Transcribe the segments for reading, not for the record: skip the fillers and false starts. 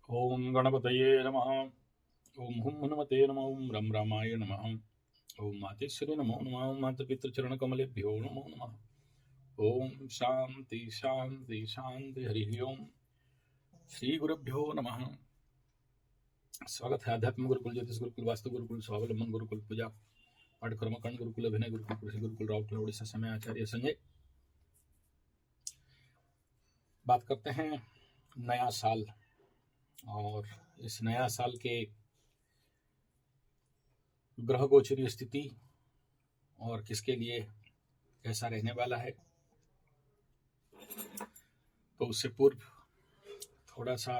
ओम गणपतये नमः। ओम हुम हनुमते नमः। ओम रम रामाय नमः। ओम मातेश्वरी नमो नमः। ओम मातपितृचरणकमलेभ्यो नमो नमः। ओम शांति शांति शांति। हरि ओम। श्री गुरुभ्यो नमः। स्वागत है आध्यात्मिक गुरुकुल, ज्योतिष गुरुकुल, वास्तु गुरुकुल, स्वावलंबन गुरुकुल, पूजा पाठ कर्मकांड गुरुकुल, अभिनय गुरुकुल, कृषि गुरुकुल, राउरकेला उड़ीसा। समय आचार्य संजय। बात करते हैं नया साल, और इस नया साल के ग्रह गोचरीय स्थिति और किसके लिए कैसा रहने वाला है। तो उससे पूर्व थोड़ा सा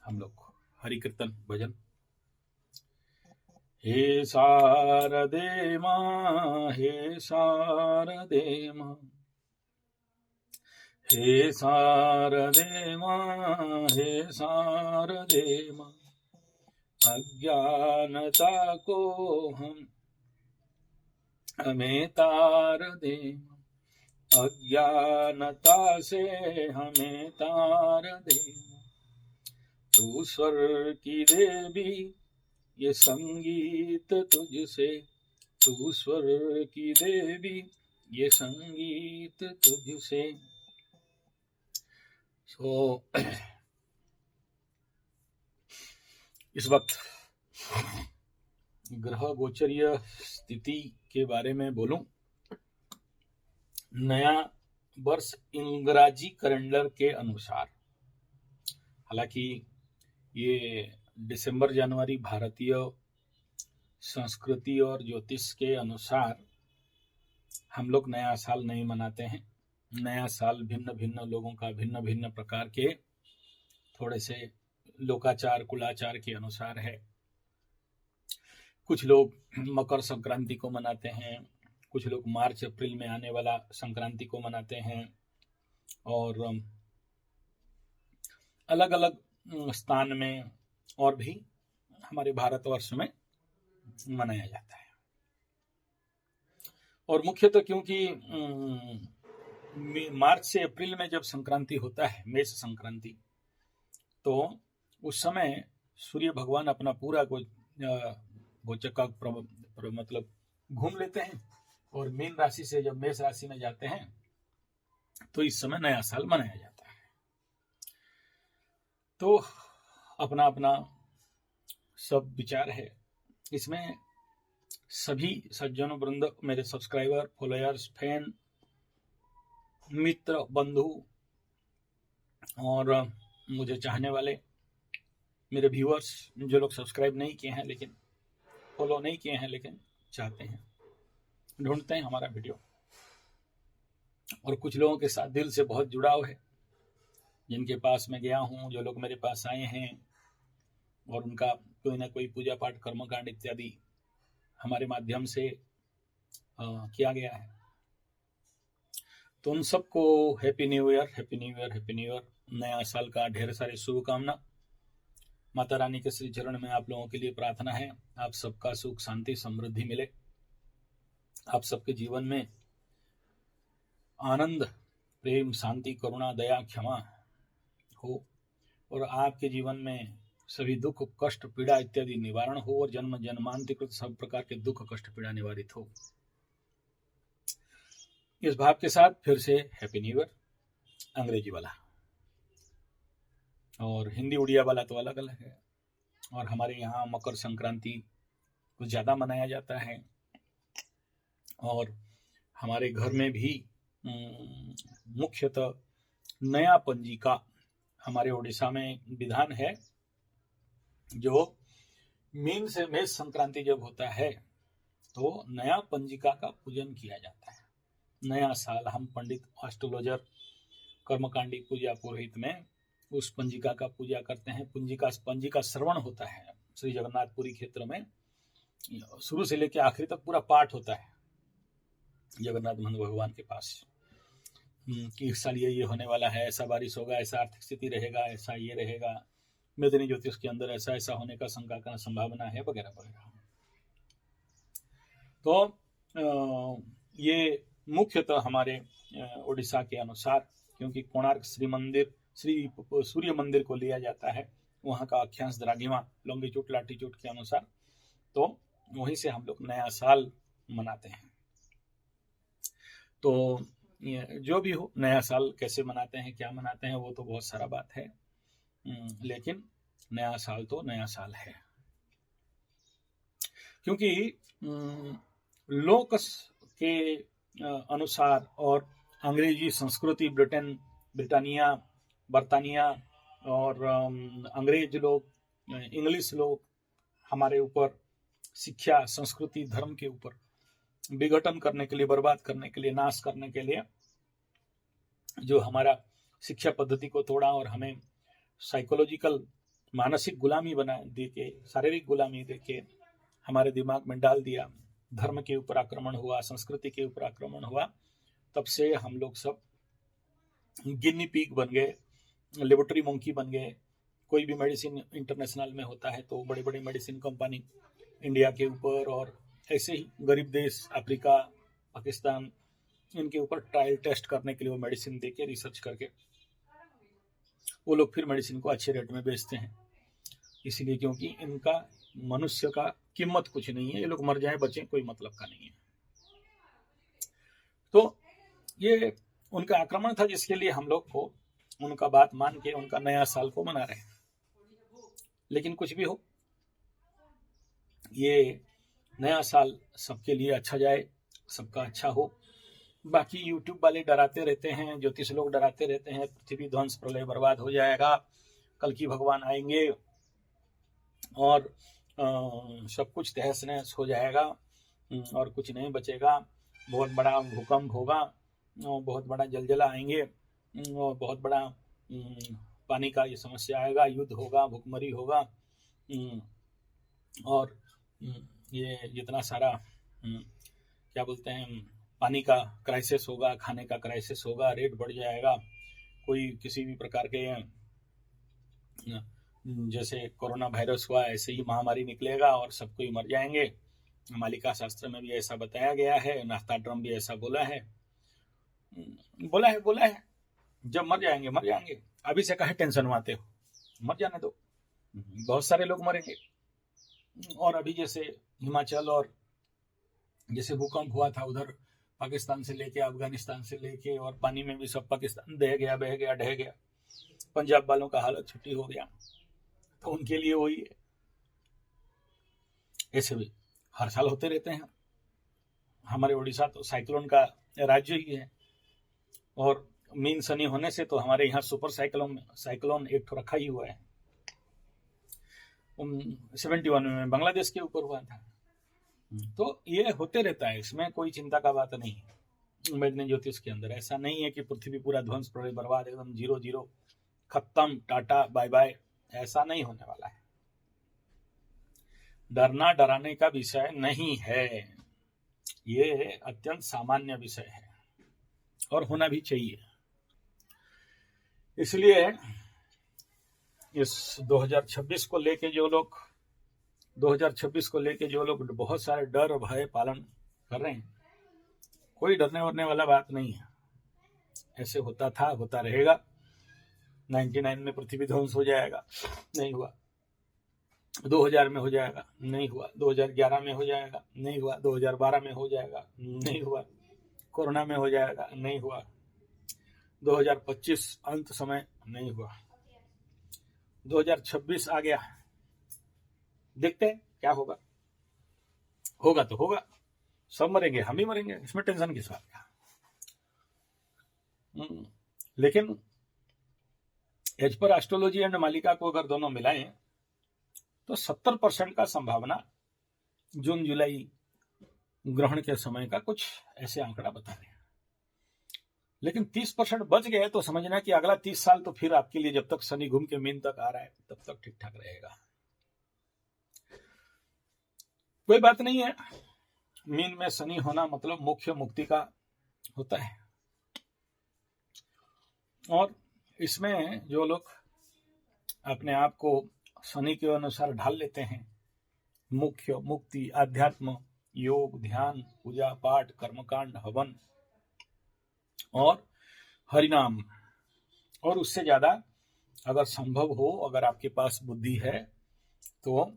हम लोग हरि कीर्तन भजन। हे शारदे माँ, हे शारदे माँ, हे शारदे माँ, हे शारदे माँ, अज्ञानता को हमें तार दे, अज्ञानता से हमें तार दे। तू स्वर की देवी, ये संगीत तुझसे, तू स्वर की देवी, ये संगीत तुझसे। इस वक्त ग्रह गोचरीय स्थिति के बारे में बोलूं। नया वर्ष अंग्रेजी कैलेंडर के अनुसार, हालांकि ये दिसंबर जनवरी भारतीय संस्कृति और ज्योतिष के अनुसार हम लोग नया साल नहीं मनाते हैं। नया साल भिन्न भिन्न लोगों का भिन्न भिन्न प्रकार के थोड़े से लोकाचार कुलाचार के अनुसार है। कुछ लोग मकर संक्रांति को मनाते हैं, कुछ लोग मार्च अप्रैल में आने वाला संक्रांति को मनाते हैं, और अलग अलग स्थान में और भी हमारे भारतवर्ष में मनाया जाता है। और मुख्यतः क्योंकि मार्च से अप्रैल में जब संक्रांति होता है, मेष संक्रांति, तो उस समय सूर्य भगवान अपना पूरा गोचक का मतलब घूम लेते हैं, और मीन राशि से जब मेष राशि में जाते हैं तो इस समय नया साल मनाया जाता है। तो अपना अपना सब विचार है इसमें। सभी सज्जन वृंद, मेरे सब्सक्राइबर, फॉलोअर्स, फैन, मित्र, बंधु और मुझे चाहने वाले मेरे व्यूअर्स, जो लोग सब्सक्राइब नहीं किए हैं लेकिन फॉलो नहीं किए हैं लेकिन चाहते हैं, ढूंढते हैं हमारा वीडियो, और कुछ लोगों के साथ दिल से बहुत जुड़ाव है, जिनके पास मैं गया हूं, जो लोग मेरे पास आए हैं, और उनका कोई ना कोई पूजा पाठ कर्मकांड इत्यादि हमारे माध्यम से किया गया है। तो उन सबको happy new year, happy new year, happy new year, नया साल का ढेर सारे शुभकामना। माता रानी के श्री चरण में आप लोगों के लिए प्रार्थना है, आप सबका सुख शांति समृद्धि मिले, आप सबके जीवन में आनंद, प्रेम, शांति, करुणा, दया, क्षमा हो, और आपके जीवन में सभी दुख, कष्ट, पीड़ा इत्यादि निवारण हो, और जन्म जन्मांतरिकृत सब प्रकार के दुख, कष्ट, पीड़ा निवारित हो। इस भाव के साथ फिर से हैप्पी न्यू ईयर, अंग्रेजी वाला, और हिंदी उड़िया वाला तो अलग अलग है। और हमारे यहाँ मकर संक्रांति कुछ ज़्यादा मनाया जाता है, और हमारे घर में भी मुख्यतः नया पंजिका, हमारे उड़ीसा में विधान है, जो मीन से मेष संक्रांति जब होता है तो नया पंजिका का पूजन किया जाता है। नया साल हम पंडित, एस्ट्रोलॉजर, कर्मकांडी, पूजा पुरोहित में उस पंजिका का पूजा करते हैं। पंजिका श्रवण होता है श्री जगन्नाथपुरी क्षेत्र में, शुरू से लेकर आखिरी तक पूरा पाठ होता है जगन्नाथ नंद भगवान के पास, कि इस साल ये होने वाला है, ऐसा बारिश होगा, ऐसा आर्थिक स्थिति रहेगा, ऐसा ये रहेगा, मेदिनी ज्योतिष के अंदर ऐसा ऐसा होने का शंका का संभावना है, वगैरह वगैरह। तो ये मुख्यतः हमारे उड़ीसा के अनुसार, क्योंकि कोणार्क श्री मंदिर सूर्य मंदिर को लिया जाता है, वहाँ का अक्षांश द्राघिमा लॉन्गिट्यूड लैटिट्यूड के अनुसार, तो वहीं से हम लोग नया साल मनाते हैं। तो जो भी हो, नया साल कैसे मनाते हैं, क्या मनाते हैं, वो तो बहुत सारा बात है, लेकिन नया साल तो नया साल है। क्योंकि लोक के अनुसार और अंग्रेजी संस्कृति, ब्रिटानिया, बर्तानिया और अंग्रेज लोग, इंग्लिश लोग हमारे ऊपर शिक्षा, संस्कृति, धर्म के ऊपर विघटन करने के लिए, बर्बाद करने के लिए, नाश करने के लिए जो हमारा शिक्षा पद्धति को तोड़ा और हमें साइकोलॉजिकल, मानसिक गुलामी बना देके, शारीरिक गुलामी देके हमारे दिमाग में डाल दिया, धर्म के ऊपर आक्रमण हुआ, संस्कृति के ऊपर आक्रमण हुआ, तब से हम लोग सब गिनी पिग बन गए, लेबोरेटरी मंकी बन गए। कोई भी मेडिसिन इंटरनेशनल में होता है तो बड़े बड़े मेडिसिन कंपनी इंडिया के ऊपर और ऐसे ही गरीब देश अफ्रीका, पाकिस्तान, इनके ऊपर ट्रायल टेस्ट करने के लिए वो मेडिसिन देके, रिसर्च करके वो लोग फिर मेडिसिन को अच्छे रेट में बेचते हैं। इसलिए क्योंकि इनका मनुष्य का कीमत कुछ नहीं है, ये लोग मर जाए बचे कोई मतलब का नहीं है। तो ये उनका आक्रमण था जिसके लिए हम लोग को उनका बात मान के उनका नया साल को मना रहे हैं। लेकिन कुछ भी हो, ये नया साल सबके लिए अच्छा जाए, सबका अच्छा हो। बाकी यूट्यूब वाले डराते रहते हैं, ज्योतिष लोग डराते रहते हैं, पृथ्वी ध्वंस, प्रलय, बर्बाद हो जाएगा, कल की भगवान आएंगे और सब कुछ तहस नहस हो जाएगा और कुछ नहीं बचेगा, बहुत बड़ा भूकंप होगा, बहुत बड़ा जलजला आएंगे, बहुत बड़ा पानी का ये समस्या आएगा, युद्ध होगा, भूखमरी होगा, और ये जितना सारा क्या बोलते हैं, पानी का क्राइसिस होगा, खाने का क्राइसिस होगा, रेट बढ़ जाएगा, कोई किसी भी प्रकार के जैसे कोरोना वायरस हुआ ऐसे ही महामारी निकलेगा और सब कोई मर जाएंगे। मालिका शास्त्र में भी ऐसा बताया गया है, नास्ता ड्रम भी ऐसा बोला है। जब मर जाएंगे, अभी से काहे टेंशन आते हो, मर जाने दो, बहुत सारे लोग मरेंगे। और अभी जैसे हिमाचल और जैसे भूकंप हुआ था उधर पाकिस्तान से लेके अफगानिस्तान से लेके, और पानी में भी सब पाकिस्तान बह गया, ढह गया, पंजाब वालों का हालत छुट्टी हो गया, तो उनके लिए वही है। ऐसे भी हर साल होते रहते हैं। हमारे उड़ीसा तो साइक्लोन का राज्य ही है, और मीन सनी होने से तो हमारे यहाँ सुपर साइक्लोन एक तो रखा ही हुआ है। 71 में बांग्लादेश के ऊपर हुआ था। तो ये होते रहता है, इसमें कोई चिंता का बात नहीं है। मैग्नेट ज्योतिष के अंदर ऐसा नहीं है कि पृथ्वी पूरा ध्वंस, प्रलय, बर्बाद, एकदम 0 खत्म, टाटा बाय बाय, ऐसा नहीं होने वाला है। डरना डराने का विषय नहीं है, ये अत्यंत सामान्य विषय है और होना भी चाहिए। इसलिए इस 2026 को लेके जो लोग बहुत सारे डर और भय पालन कर रहे हैं, कोई डरने वरने वाला बात नहीं है। ऐसे होता था, होता रहेगा। 99 में पृथ्वी ध्वंस हो जाएगा, नहीं हुआ। 2000 में हो जाएगा, नहीं हुआ। 2011 में हो जाएगा, नहीं हुआ। 2012 में हो जाएगा, नहीं हुआ। कोरोना में हो जाएगा, नहीं हुआ। 2025 अंत समय, नहीं हुआ। 2026 आ गया, देखते हैं क्या होगा। होगा तो होगा, सब मरेंगे, हम ही मरेंगे, इसमें टेंशन किस बात का। लेकिन एज पर एस्ट्रोलॉजी एंड मालिका को अगर दोनों मिलाएं तो 70% का संभावना जून जुलाई ग्रहण के समय का कुछ ऐसे आंकड़ा बता रहे हैं। लेकिन 30% बच गए तो समझना कि अगला 30 साल तो फिर आपके लिए, जब तक शनि घूम के मीन तक आ रहा है तब तक ठीक ठाक रहेगा। कोई बात नहीं है, मीन में शनि होना मतलब मोक्ष मुक्ति का होता है। और इसमें जो लोग अपने आप को शनि के अनुसार ढाल लेते हैं, मोक्ष, मुक्ति, आध्यात्म, योग, ध्यान, पूजा पाठ, कर्मकांड, हवन और हरिनाम और उससे ज्यादा अगर संभव हो, अगर आपके पास बुद्धि है, तो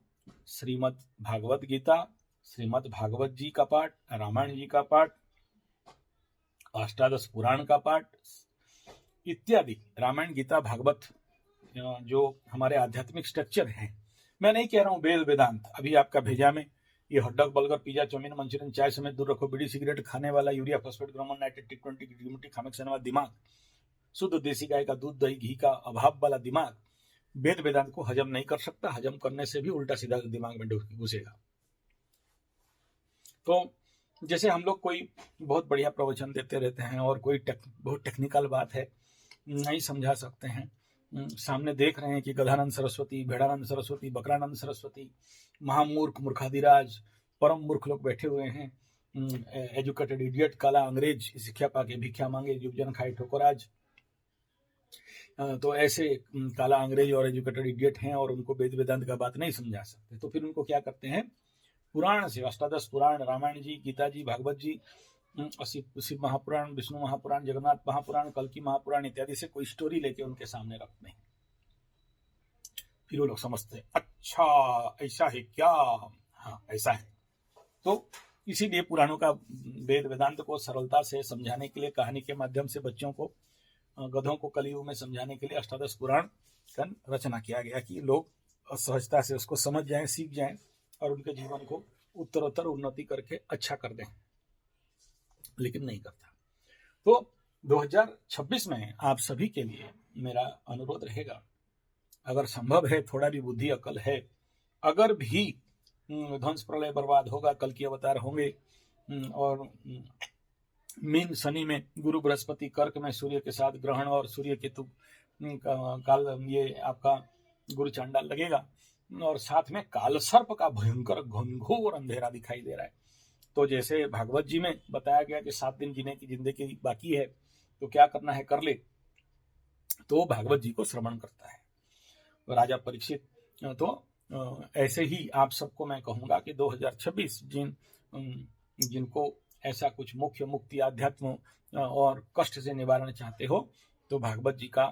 श्रीमद् भागवत गीता, श्रीमद् भागवत जी का पाठ, रामायण जी का पाठ, अष्टादश पुराण का पाठ इत्यादि, रामायण गीता भागवत जो हमारे आध्यात्मिक स्ट्रक्चर हैं। मैं नहीं कह रहा हूँ वेद वेदांत, अभी आपका भेजा में ये hotdog, burger, pizza, chowmein, Manchurian, चाय समेत दूर रखो, बीड़ी सिगरेट खाने वाला, यूरिया फास्फेट, ग्रोमोन नाइट्रेट, टी20 की खामक खाने वाला दिमाग, शुद्ध देसी गाय का दूध, दही, घी का अभाव वाला दिमाग वेद वेदांत को हजम नहीं कर सकता। हजम करने से भी उल्टा सीधा दिमाग में घुसेगा। तो जैसे हम लोग कोई बहुत बढ़िया प्रवचन देते रहते हैं और कोई बहुत टेक्निकल बात है, नहीं समझा सकते हैं, सामने देख रहे हैं कि गधानंद सरस्वती, भेड़ानंद सरस्वती, बकरानंद सरस्वती, महामूर्ख, मूर्खाधिराज, परम मूर्ख लोग बैठे हुए हैं, एजुकेटेड इडियट, काला अंग्रेज, शिक्षा पाके भिक्षा मांगे, युवजन खाए ठोकराज। तो ऐसे काला अंग्रेज और एजुकेटेड इडियट हैं और उनको वेद वेदांत का बात नहीं समझा सकते, तो फिर उनको क्या करते हैं, पुराण से, अष्टादश पुराण, रामायण जी, गीता जी, भागवत जी, शिव महापुराण, विष्णु महापुराण, जगन्नाथ महापुराण, कल्कि महापुराण इत्यादि से कोई स्टोरी लेके उनके सामने रखते हैं। फिर वो लोग समझते हैं, अच्छा ऐसा है क्या, हाँ ऐसा है। तो इसीलिए पुराणों का, वेद वेदांत को सरलता से समझाने के लिए, कहानी के माध्यम से बच्चों को, गधों को कलयुग में समझाने के लिए अष्टादश पुराण का रचना किया गया कि लोग सहजता से उसको समझ जाएं, सीख जाएं और उनके जीवन को उत्तरोत्तर उन्नति करके अच्छा कर दें, लेकिन नहीं करता। तो 2026 में आप सभी के लिए मेरा अनुरोध रहेगा, अगर संभव है, थोड़ा भी बुद्धि अकल है, अगर भी ध्वंस प्रलय बर्बाद होगा, कल की अवतार होंगे, और मीन शनि में गुरु बृहस्पति, कर्क में सूर्य के साथ ग्रहण और सूर्य केतु काल, ये आपका गुरु चांडाल लगेगा, और साथ में काल सर्प का भयंकर घनघोर अंधेरा दिखाई दे रहा है। तो जैसे भागवत जी में बताया गया कि 7 दिन जीने की जिंदगी बाकी है, तो क्या करना है कर ले, तो भागवत जी को श्रवण करता है राजा परीक्षित। तो ऐसे ही आप सबको मैं कहूंगा कि 2026 जिनको ऐसा कुछ मुख्य मुक्ति, अध्यात्म और कष्ट से निवारण चाहते हो, तो भागवत जी का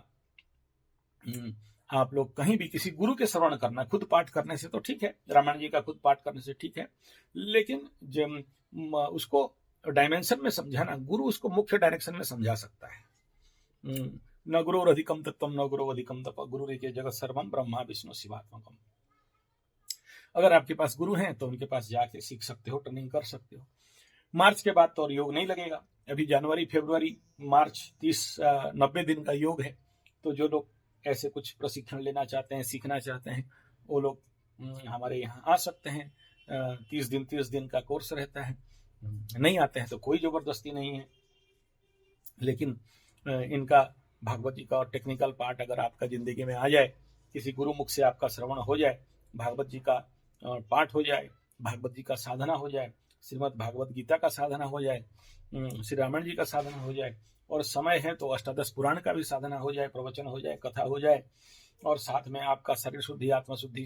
आप लोग कहीं भी किसी गुरु के श्रवण करना, खुद पाठ करने से तो ठीक है, रामायण जी का खुद पाठ करने से ठीक है, लेकिन जब उसको डायमेंशन में समझाना, गुरु उसको मुख्य डायरेक्शन में समझा सकता है। न गुरु अधिकम तत्वम न गुरु अधिकम तप, गुरु रे जगत सर्वम ब्रह्मा विष्णु शिवात्मकम। अगर आपके पास गुरु हैं तो उनके पास जाके सीख सकते हो, ट्रेनिंग कर सकते हो। मार्च के बाद तो और योग नहीं लगेगा, अभी जनवरी, फरवरी, मार्च 90 दिन का योग है। तो जो लोग ऐसे कुछ प्रशिक्षण लेना चाहते हैं, सीखना चाहते हैं, वो लोग हमारे यहाँ आ सकते हैं। 30 दिन का कोर्स रहता है। नहीं आते हैं तो कोई जबरदस्ती नहीं है, लेकिन इनका भागवत जी का और टेक्निकल पार्ट अगर आपका जिंदगी में आ जाए, किसी गुरु मुख से आपका श्रवण हो जाए, भागवत जी का पाठ हो जाए, भागवत जी का साधना हो जाए, श्रीमद् भागवत गीता का साधना हो जाए, श्री रामायण जी का साधना हो जाए, और समय है तो अष्टादश पुराण का भी साधना हो जाए, प्रवचन हो जाए, कथा हो जाए, और साथ में आपका शरीर शुद्धि, आत्मा शुद्धि,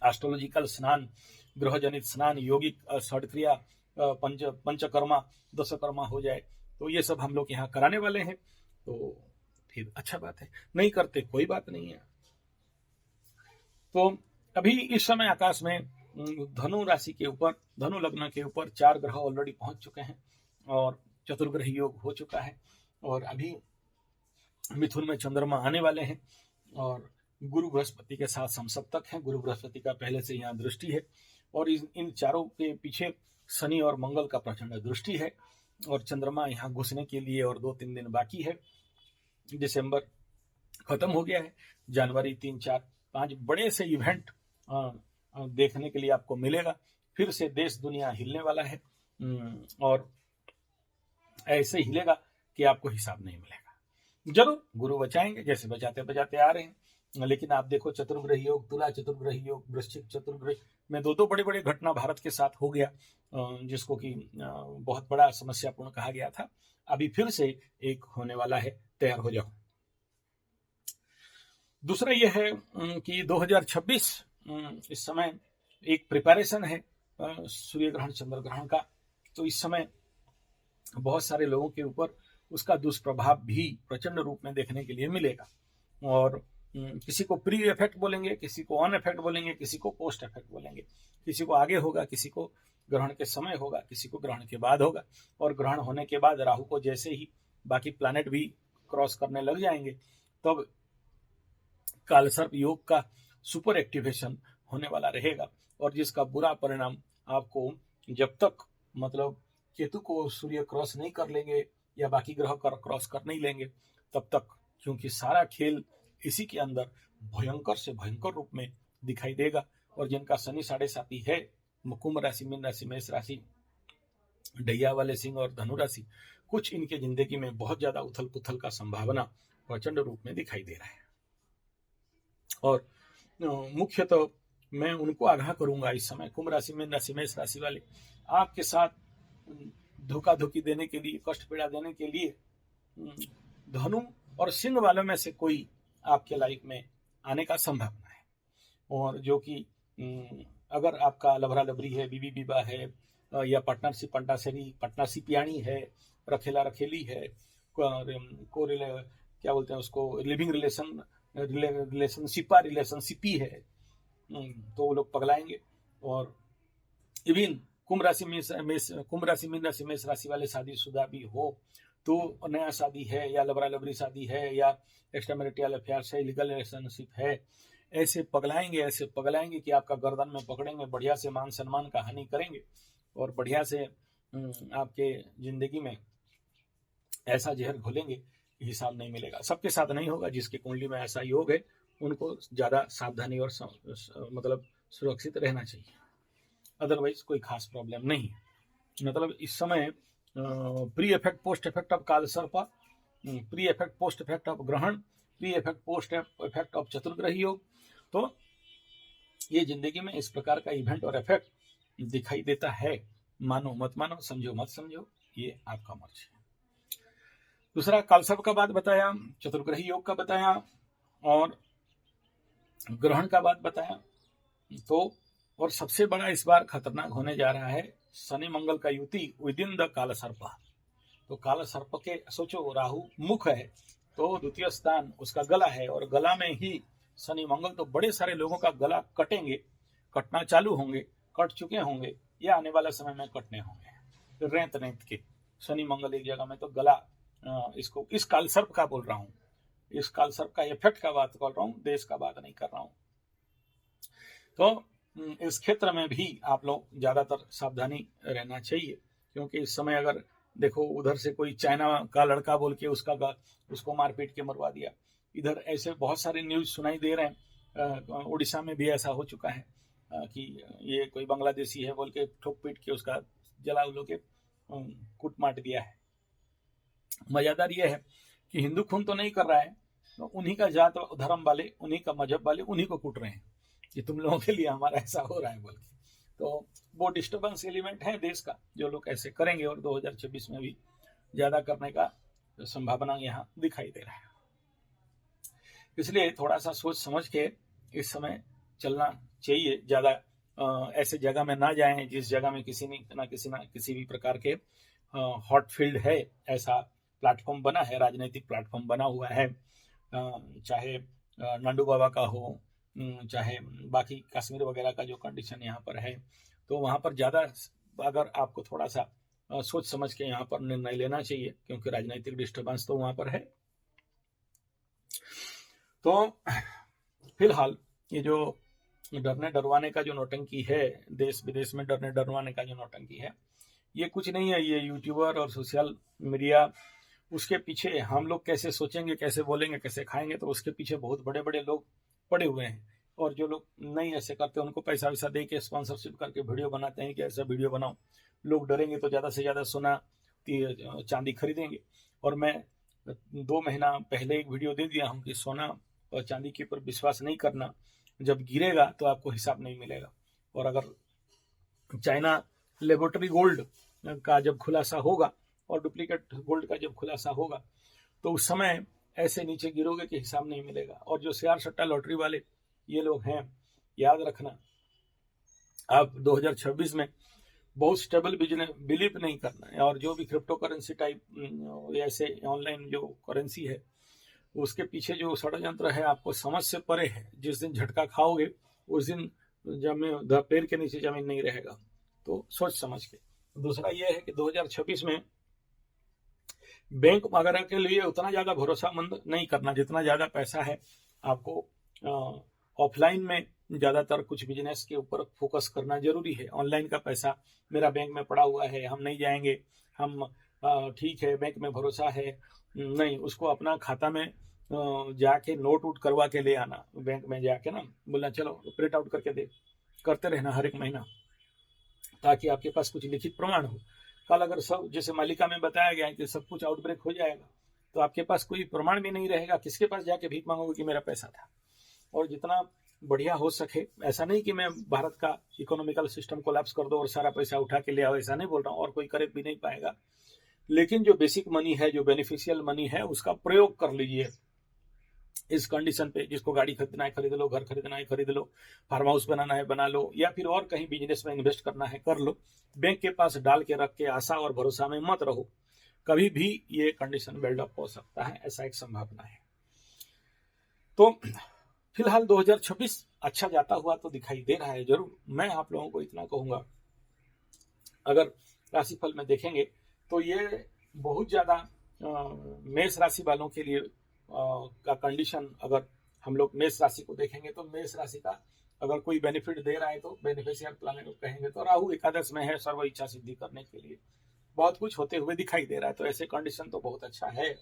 एस्ट्रोलॉजिकल स्नान, ग्रह जनित स्नान, योगिक षडक्रिया, पंचकर्मा, दशकर्मा हो जाए, तो ये सब हम लोग यहाँ कराने वाले हैं। तो फिर अच्छा बात है, नहीं करते कोई बात नहीं है। तो अभी इस समय आकाश में धनु राशि के ऊपर, धनु लग्न के ऊपर 4 ग्रह ऑलरेडी पहुंच चुके हैं और चतुर्ग्रह योग हो चुका है, और अभी मिथुन में चंद्रमा आने वाले हैं, और गुरु बृहस्पति के साथ समसप्तक है। गुरु बृहस्पति का पहले से यहाँ दृष्टि है, और इन चारों के पीछे शनि और मंगल का प्रचंड दृष्टि है, और चंद्रमा यहाँ घुसने के लिए और 2-3 दिन बाकी है। दिसंबर खत्म हो गया है, जनवरी 3, 4, 5 बड़े से इवेंट देखने के लिए आपको मिलेगा। फिर से देश दुनिया हिलने वाला है, और ऐसे हिलेगा कि आपको हिसाब नहीं मिलेगा। जरूर गुरु बचाएंगे, जैसे बचाते बचाते आ रहे हैं। लेकिन आप देखो, चतुर्ग्रह योग, तुला चतुर्ग्रह योग, वृश्चिक चतुर्ग्रह में 2 बड़े बड़े घटना भारत के साथ हो गया, जिसको कि बहुत बड़ा समस्यापूर्ण कहा गया था। अभी फिर से एक होने वाला है, तैयार हो जाओ। दूसरा यह है कि 2026 इस समय एक प्रिपरेशन है सूर्य ग्रहण, चंद्र ग्रहण का। तो इस समय बहुत सारे लोगों के ऊपर उसका दुष्प्रभाव भी प्रचंड रूप में देखने के लिए मिलेगा। और किसी को प्री इफेक्ट बोलेंगे, किसी को ऑन इफेक्ट बोलेंगे, किसी को पोस्ट इफेक्ट बोलेंगे। किसी को आगे होगा, किसी को ग्रहण के समय होगा, किसी को ग्रहण के बाद होगा। और ग्रहण होने के बाद राहु को जैसे ही बाकी प्लैनेट भी क्रॉस करने लग जाएंगे तब कालसर्प योग का सुपर एक्टिवेशन होने वाला रहेगा, और जिसका बुरा परिणाम आपको जब तक मतलब केतु को सूर्य क्रॉस नहीं कर लेंगे या बाकी ग्रह क्रॉस कर नहीं लेंगे तब तक, क्योंकि सारा खेल इसी के अंदर भयंकर से भयंकर रूप में दिखाई देगा। और जिनका शनि 7.5 है, कुंभ राशि, मीन राशि, मेष राशि, डैया वाले सिंह और धनु राशि, कुछ इनके जिंदगी में बहुत ज्यादा उथल पुथल का संभावना प्रचंड रूप में दिखाई दे रहा है। और मुख्यतः मैं उनको आगाह करूंगा इस समय, कुंभ राशि, मीन राशि, मेष राशि वाले, आपके साथ धोखा धोखी देने के लिए, कष्ट पीड़ा देने के लिए धनु और सिंह वालों में से कोई आपके लाइफ में आने का संभावना है। और जो कि अगर आपका लभरा लभरी है, बीवी विवाह है, या पार्टनरशिप पंटासरी पार्टनरशिपियाणी है, रखेला रखेली है, क्या बोलते हैं उसको, लिविंग रिलेशनशिपी है, तो वो लोग पगलाएंगे। और इवन कुंभ राशि मीन राशि मेष राशि वाले शादीशुदा भी हो तो नया शादी है या लबरा लबरी शादी है या एक्स्ट्रा मैरिटल अफेयर्स है, लीगल रिलेशनशिप है, ऐसे पगलाएंगे कि आपका गर्दन में पकड़ेंगे, बढ़िया से मान सम्मान का हानि करेंगे और बढ़िया से आपके जिंदगी में ऐसा जहर घोलेंगे, हिसाब नहीं मिलेगा। सबके साथ नहीं होगा, जिसकी कुंडली में ऐसा योग है उनको ज्यादा सावधानी और मतलब सुरक्षित रहना चाहिए, अदरवाइज कोई खास प्रॉब्लम नहीं है। मतलब इस समय pre effect post effect of कालसर्प, pre effect post effect of ग्रहण, pre effect post effect of चतुर्ग्रही योग, तो ये जिंदगी में इस प्रकार का इवेंट और इफेक्ट दिखाई देता है। मानो मत मानो, समझो मत समझो, ये आपका मर्जी है। दूसरा कालसर्प का बात बताया, चतुर्ग्रही योग का बताया और ग्रहण का बात बताया। तो और सबसे बड़ा इस बार खतरनाक होने जा रहा है शनि मंगल का युति विद इन द कालसर्प। तो कालसर्प के सोचो, राहु मुख है तो द्वितीय स्थान उसका गला है, और गला में ही शनि मंगल, तो बड़े सारे लोगों का गला कटेंगे, कटना चालू होंगे, कट चुके होंगे या आने वाला समय में कटने होंगे। रेंत रेंत के शनि मंगल एक जगह में, तो गला इसको इस कालसर्प का बोल रहा हूँ, इस कालसर्प का इफेक्ट का बात कर रहा हूँ, देश का बात नहीं कर रहा हूँ। तो इस क्षेत्र में भी आप लोग ज्यादातर सावधानी रहना चाहिए, क्योंकि इस समय अगर देखो उधर से कोई चाइना का लड़का बोल के उसको मारपीट के मरवा दिया, इधर ऐसे बहुत सारे न्यूज सुनाई दे रहे हैं। उड़ीसा में भी ऐसा हो चुका है कि ये कोई बांग्लादेशी है बोल के ठोक पीट के उसका जला उलो के कूट माट दिया है। मजेदार ये है कि हिंदू खून तो नहीं कर रहा है, तो उन्हीं का जात धर्म वाले, उन्हीं का मजहब वाले उन्हीं को कूट रहे हैं कि तुम लोगों के लिए हमारा ऐसा हो रहा है बोल के। तो वो डिस्टर्बेंस एलिमेंट है देश का, जो लोग ऐसे करेंगे और 2026 में भी ज्यादा करने का संभावना यहाँ दिखाई दे रहा है। इसलिए थोड़ा सा सोच समझ के इस समय चलना चाहिए। ज्यादा ऐसे जगह में ना जाएं जिस जगह में किसी भी प्रकार के हॉट फील्ड है, ऐसा प्लेटफॉर्म बना है, राजनीतिक प्लेटफॉर्म बना हुआ है, चाहे नंदू बाबा का हो, चाहे बाकी कश्मीर वगैरह का जो कंडीशन यहाँ पर है, तो वहाँ पर ज़्यादा अगर आपको थोड़ा सा सोच समझ के यहाँ पर निर्णय लेना चाहिए, क्योंकि राजनीतिक डिस्टर्बेंस तो वहाँ पर है। तो फिलहाल ये जो डरने डरवाने का जो नौटंकी है, देश विदेश में डरने डरवाने का जो नौटंकी है, ये कुछ नहीं है। ये यूट्यूबर और सोशल मीडिया, उसके पीछे हम लोग कैसे सोचेंगे, कैसे बोलेंगे, कैसे खाएंगे, तो उसके पीछे बहुत बड़े बड़े लोग पड़े हुए हैं। और जो लोग नहीं ऐसे करते उनको पैसा वैसा दे के स्पॉन्सरशिप करके वीडियो बनाते हैं कि ऐसा वीडियो बनाओ। लोग डरेंगे तो ज़्यादा से ज़्यादा सोना चांदी खरीदेंगे। और मैं 2 महीना पहले एक वीडियो दे दिया हूँ कि सोना और चांदी के ऊपर विश्वास नहीं करना, जब गिरेगा तो आपको हिसाब नहीं मिलेगा। और अगर चाइना लेबोरेटरी गोल्ड का जब खुलासा होगा और डुप्लीकेट गोल्ड का जब खुलासा होगा, तो उस समय ऐसे नीचे गिरोगे कि हिसाब नहीं मिलेगा। और जो शेयर सट्टा लॉटरी वाले ये लोग हैं, याद रखना, आप 2026 में बहुत स्टेबल बिजनेस बिलीव नहीं करना है। और जो भी क्रिप्टो करेंसी टाइप ऐसे ऑनलाइन जो करेंसी है उसके पीछे जो षड्यंत्र है आपको समझ से परे है। जिस दिन झटका खाओगे उस दिन जमीन पैर के नीचे जमीन नहीं रहेगा, तो सोच समझ के। दूसरा ये है कि 2026 में बैंक वगैरह के लिए उतना ज़्यादा भरोसामंद नहीं करना। जितना ज़्यादा पैसा है आपको ऑफलाइन में ज़्यादातर कुछ बिजनेस के ऊपर फोकस करना जरूरी है। ऑनलाइन का पैसा मेरा बैंक में पड़ा हुआ है, हम नहीं जाएंगे, हम ठीक है बैंक में भरोसा है, नहीं, उसको अपना खाता में जाके नोट उट करवा के ले आना, बैंक में जाके ना बोलना चलो प्रिंट आउट करके दे, करते रहना हर एक महीना, ताकि आपके पास कुछ लिखित प्रमाण हो। कल अगर सब जैसे मालिका में बताया गया है कि सब कुछ आउटब्रेक हो जाएगा तो आपके पास कोई प्रमाण भी नहीं रहेगा, किसके पास जाके भीख मांगोगे कि मेरा पैसा था। और जितना बढ़िया हो सके, ऐसा नहीं कि मैं भारत का इकोनॉमिकल सिस्टम कोलैप्स कर दो और सारा पैसा उठा के ले आओ, ऐसा नहीं बोल रहा हूँ, और कोई करे भी नहीं पाएगा। लेकिन जो बेसिक मनी है, जो बेनिफिशियल मनी है, उसका प्रयोग कर लीजिए इस कंडीशन पे। जिसको गाड़ी खरीदना है खरीद लो, घर खरीदना है खरीद लो, फार्म हाउस बनाना है बना लो, या फिर और कहीं बिजनेस में इन्वेस्ट करना है कर लो। बैंक के पास डाल के रख के आशा और भरोसा में मत रहो, कभी भी ये कंडीशन बिल्डअप हो सकता है, ऐसा एक संभावना है। तो फिलहाल 2026 अच्छा जाता हुआ तो दिखाई दे रहा है जरूर। मैं आप लोगों को इतना कहूंगा, अगर राशिफल में देखेंगे तो ये बहुत ज्यादा मेष राशि वालों के लिए का कंडीशन, अगर हम लोग मेष राशि को देखेंगे तो मेष राशि का अगर कोई बेनिफिट दे रहा है तो बेनिफिशियल प्लान कहेंगे तो राहु एकादश में है, सर्व इच्छा सिद्धि करने के लिए बहुत कुछ होते हुए दिखाई दे रहा है, तो ऐसे कंडीशन तो बहुत अच्छा है।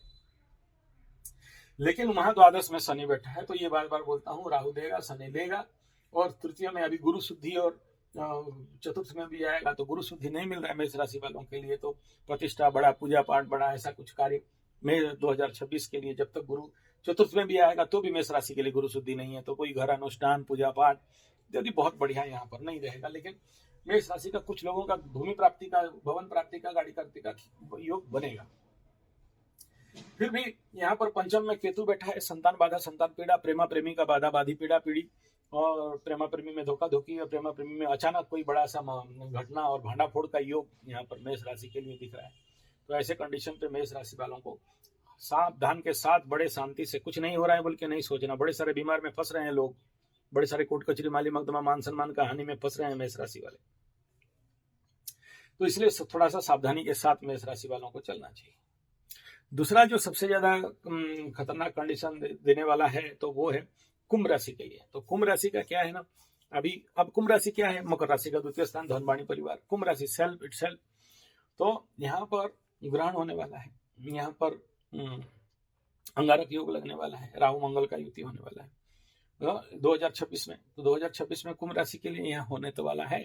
लेकिन महाद्वादश में शनि बैठा है, तो ये बार बार बोलता हूँ, राहु देगा शनि लेगा। और तृतीय में अभी गुरु शुद्धि और चतुर्थ में भी आएगा, तो गुरु शुद्धि नहीं मिल रहा है मेष राशि वालों के लिए, तो प्रतिष्ठा बड़ा, पूजा पाठ बड़ा, ऐसा कुछ कार्य में 2026 के लिए, जब तक गुरु चतुर्थ में भी आएगा तो भी मेष राशि के लिए गुरु शुद्धि नहीं है, तो कोई घर अनुष्ठान पूजा पाठ यदि बहुत बढ़िया यहाँ पर नहीं रहेगा। लेकिन मेष राशि का कुछ लोगों का भूमि प्राप्ति का, भवन प्राप्ति का, गाड़ी प्राप्ति का योग बनेगा। फिर भी यहाँ पर पंचम में केतु बैठा है, संतान बाधा, संतान पीड़ा, प्रेमा प्रेमी का बाधा, बाधी पीड़ा पीड़ी, और प्रेमा प्रेमी में धोखा धोखी, और प्रेमा प्रेमी में अचानक कोई बड़ा सा घटना और भांडा फोड़ का योग यहाँ पर मेष राशि के लिए दिख रहा है। तो ऐसे कंडीशन पे मेष राशि वालों को सावधान के साथ, बड़े शांति से, कुछ नहीं हो रहा है बोल के नहीं सोचना। बड़े सारे बीमार में फंस रहे हैं लोग, बड़े सारे कोर्ट कचहरी माली मकदमा मान सम्मान का हानि में फंस रहे हैं मेष राशि वाले, तो इसलिए थोड़ा सा सावधानी के साथ मेष राशि वालों को चलना चाहिए। दूसरा जो सबसे ज्यादा खतरनाक कंडीशन देने वाला है तो वो है कुंभ राशि के लिए। तो कुंभ राशि का क्या है ना, अब कुंभ राशि क्या है, मकर राशि का द्वितीय स्थान, धन वाणी परिवार, कुंभ राशि सेल्फ इटसेल्फ। तो यहाँ पर ग्रहण होने वाला है, यहाँ पर अंगारक योग लगने वाला है, राहु मंगल का युति होने वाला है 2026 में। तो 2026 में कुंभ राशि के लिए यहाँ होने तो वाला है,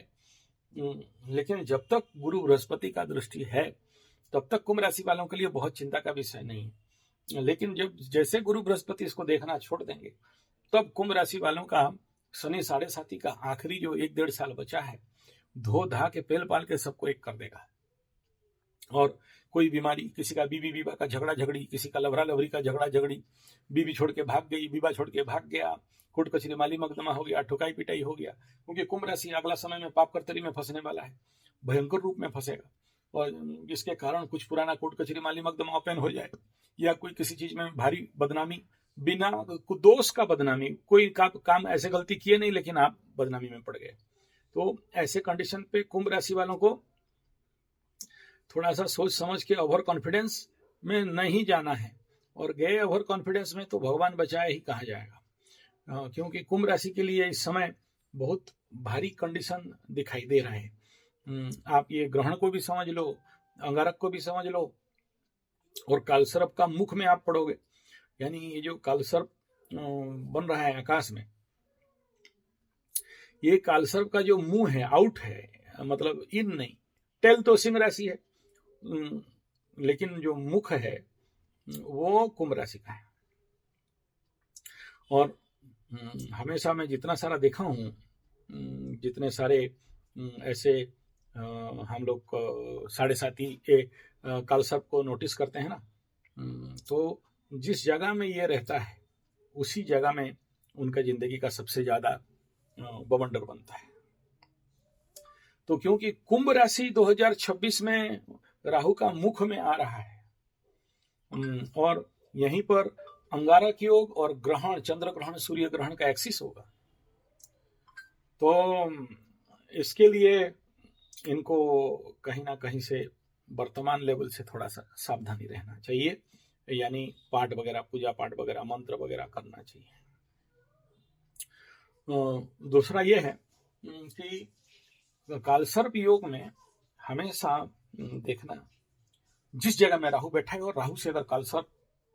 लेकिन जब तक गुरु बृहस्पति का दृष्टि है तब तक कुंभ राशि वालों के लिए बहुत चिंता का विषय नहीं है। लेकिन जब जैसे गुरु बृहस्पति इसको देखना छोड़ देंगे तब कुंभ राशि वालों का शनि 7.5 का आखिरी जो 1-1.5 साल बचा है, धो धा के पेल पाल के सबको एक कर देगा। और कोई बीमारी, किसी का बीवी विवाह का झगड़ा झगड़ी, किसी का लवरा लवरी का झगड़ा झगड़ी, बीवी छोड़ के भाग गई, विवाह छोड़ के भाग गया, कोर्ट कचहरी माली मकदमा हो गया, ठुकाई पिटाई हो गया। क्योंकि कुंभ राशि अगला समय में पाप कर्तरी में फंसने वाला है, भयंकर रूप में फंसेगा, और जिसके कारण कुछ पुराना कोर्ट कचहरी माली मकदमा ओपन हो जाए, या कोई किसी चीज में भारी बदनामी, बिना दोष का बदनामी, कोई काम ऐसे गलती किए नहीं लेकिन आप बदनामी में पड़ गए। तो ऐसे कंडीशन पे कुंभ राशि वालों को थोड़ा सा सोच समझ के ओवर कॉन्फिडेंस में नहीं जाना है, और गए ओवर कॉन्फिडेंस में तो भगवान बचाए ही कहा जाएगा। क्योंकि कुंभ राशि के लिए इस समय बहुत भारी कंडीशन दिखाई दे रहे हैं। आप ये ग्रहण को भी समझ लो, अंगारक को भी समझ लो, और कालसर्प का मुख में आप पड़ोगे। यानी ये जो कालसर्प बन रहा है आकाश में, ये कालसर्प का जो मुंह है, आउट है, मतलब इन नहीं, टेल तो सिंह राशि है, लेकिन जो मुख है वो कुंभ राशि का है। और हमेशा मैं जितना सारा देखा हूँ, जितने सारे ऐसे हम लोग 7.5 कालसर्प को नोटिस करते हैं ना, तो जिस जगह में ये रहता है उसी जगह में उनका जिंदगी का सबसे ज्यादा बवंडर बनता है। तो क्योंकि कुंभ राशि 2026 में राहु का मुख में आ रहा है, और यहीं पर अंगारक योग और ग्रहण, चंद्र ग्रहण, सूर्य ग्रहण का एक्सिस होगा, तो इसके लिए इनको कहीं ना कहीं से वर्तमान लेवल से थोड़ा सा सावधानी रहना चाहिए, यानी पाठ वगैरह, पूजा पाठ वगैरह, मंत्र वगैरह करना चाहिए। दूसरा ये है कि कालसर्प योग में हमेशा देखना, जिस जगह में राहु बैठा है और राहु से अगर कालसर्प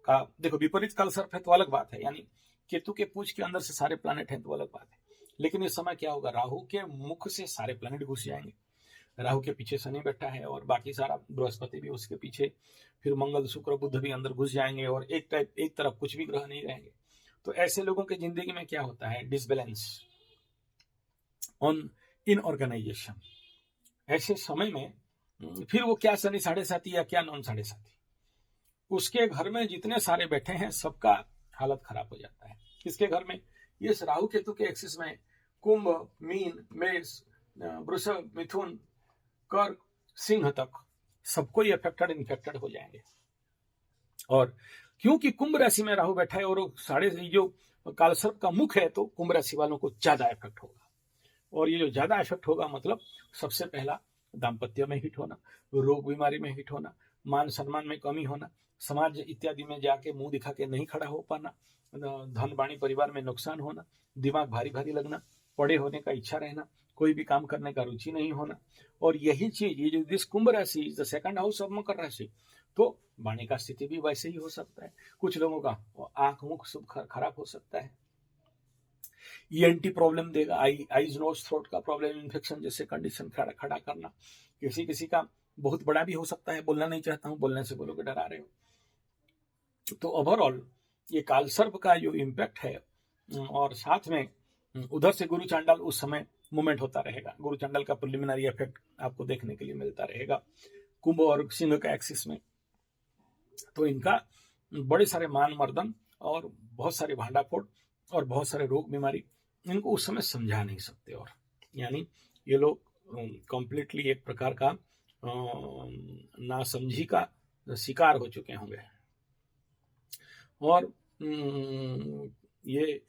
का, देखो विपरीत कालसर्प है तो अलग बात है, यानी केतु के पूंछ के अंदर से सारे प्लैनेट हैं तो अलग बात है, लेकिन इस समय क्या होगा, राहु के मुख से सारे प्लैनेट घुस जाएंगे। राहु के पीछे शनि बैठा है और बाकी सारा, बृहस्पति भी उसके पीछे, फिर मंगल, शुक्र, बुध भी अंदर घुस जाएंगे और एक तरफ कुछ भी ग्रह नहीं रहेंगे। तो ऐसे लोगों की जिंदगी में क्या होता है, डिसबैलेंस ऑन इन ऑर्गेनाइजेशन। ऐसे समय में फिर वो क्या शनि 7.5 या क्या 9 7.5, उसके घर में जितने सारे बैठे हैं सबका हालत खराब हो जाता है। किसके घर में, ये राहु केतु के एक्सिस में कुंभ, मीन, मेष, वृषभ, मिथुन, कर्क, सिंह तक सबको ही अफेक्टेड, इन्फेक्टेड हो जाएंगे। और क्योंकि कुंभ राशि में राहु बैठा है और जो कालसर्प का मुख है, तो कुंभ राशि वालों को ज्यादा इफेक्ट होगा। और ये जो ज्यादा इफेक्ट होगा मतलब सबसे पहला दाम्पत्य में हिट होना, रोग बीमारी में हिट होना, मान सम्मान में कमी होना, समाज इत्यादि में जाके मुंह दिखा के नहीं खड़ा हो पाना, धन वाणी परिवार में नुकसान होना, दिमाग भारी भारी लगना, पढ़े होने का इच्छा रहना, कोई भी काम करने का रुचि नहीं होना। और यही चीज, ये जो this Kumbh rashi is the second house of Makar rashi, तो वाणी का स्थिति भी वैसे ही हो सकता है। कुछ लोगों का आंख मुख सब खराब हो सकता है, ईएनटी प्रॉब्लम देगा, आईज नोज थ्रोट का प्रॉब्लम, इन्फेक्शन जैसे कंडीशन खड़ा करना। किसी का बहुत बड़ा भी हो सकता है, बोलना नहीं चाहता हूं, बोलने से बोलोगे डरा रहे हो। तो ओवरऑल ये कालसर्प का जो इम्पैक्ट है, और साथ में उधर से गुरु चांडाल उस समय मूवमेंट होता रहेगा, गुरु चांडाल का प्रिलिमिनरी इफेक्ट आपको देखने के लिए मिलता रहेगा कुंभ और सिंह का एक्सिस में। तो इनका बड़े सारे मान मर्दन और बहुत सारे भांडाफोड़ और बहुत सारे रोग बीमारी, इनको उस समय समझा नहीं सकते, और यानी ये लोग कंप्लीटली एक प्रकार का नासमझी का शिकार हो चुके होंगे। और ये